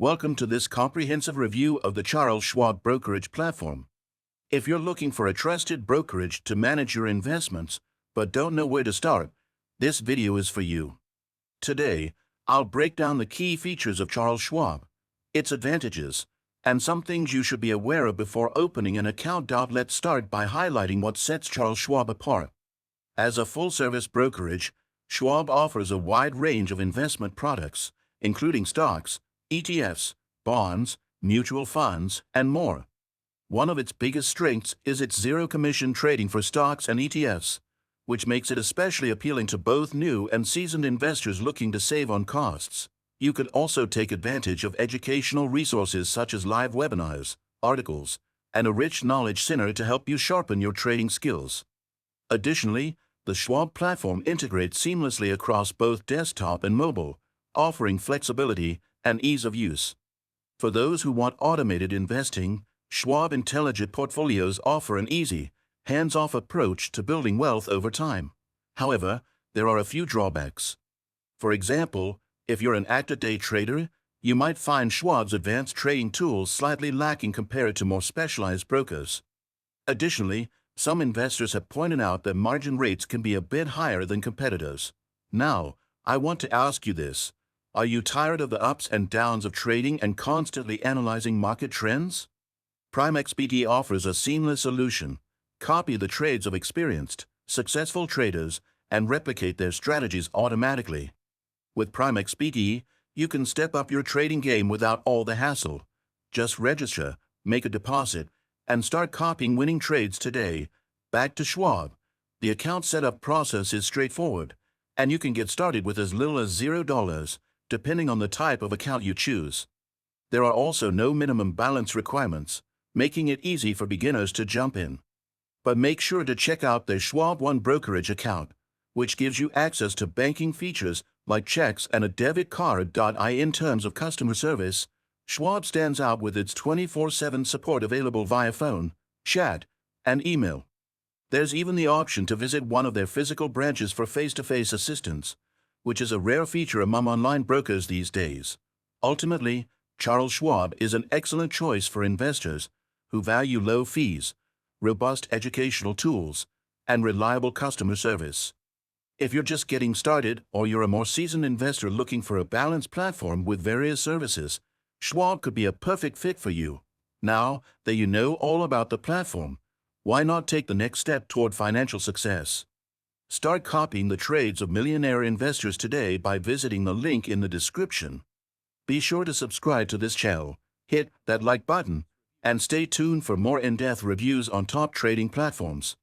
Welcome to this comprehensive review of the Charles Schwab Brokerage platform. If you're looking for a trusted brokerage to manage your investments but don't know where to start, this video is for you. Today, I'll break down the key features of Charles Schwab, its advantages, and some things you should be aware of before opening an account. Let's start by highlighting what sets Charles Schwab apart. As a full-service brokerage, Schwab offers a wide range of investment products, including stocks, ETFs, bonds, mutual funds, and more. One of its biggest strengths is its zero-commission trading for stocks and ETFs, which makes it especially appealing to both new and seasoned investors looking to save on costs. You could also take advantage of educational resources such as live webinars, articles, and a rich knowledge center to help you sharpen your trading skills. Additionally, the Schwab platform integrates seamlessly across both desktop and mobile, offering flexibility and ease of use. For those who want automated investing, Schwab Intelligent Portfolios offer an easy, hands-off approach to building wealth over time. However, there are a few drawbacks. For example, if you're an active day trader, you might find Schwab's advanced trading tools slightly lacking compared to more specialized brokers. Additionally, some investors have pointed out that margin rates can be a bit higher than competitors. Now, I want to ask you this. Are you tired of the ups and downs of trading and constantly analyzing market trends? PrimeXPT offers a seamless solution. Copy the trades of experienced, successful traders and replicate their strategies automatically. With PrimeXPT, you can step up your trading game without all the hassle. Just register, make a deposit, and start copying winning trades today. Back to Schwab. The account setup process is straightforward, and you can get started with as little as $0, depending on the type of account you choose. There are also no minimum balance requirements, making it easy for beginners to jump in. But make sure to check out their Schwab One brokerage account, which gives you access to banking features like checks and a debit card. In terms of customer service, Schwab stands out with its 24/7 support available via phone, chat, and email. There's even the option to visit one of their physical branches for face-to-face assistance, which is a rare feature among online brokers these days. Ultimately, Charles Schwab is an excellent choice for investors who value low fees, robust educational tools, and reliable customer service. If you're just getting started or you're a more seasoned investor looking for a balanced platform with various services, Schwab could be a perfect fit for you. Now that you know all about the platform, why not take the next step toward financial success? Start copying the trades of millionaire investors today by visiting the link in the description. Be sure to subscribe to this channel, hit that like button, and stay tuned for more in-depth reviews on top trading platforms.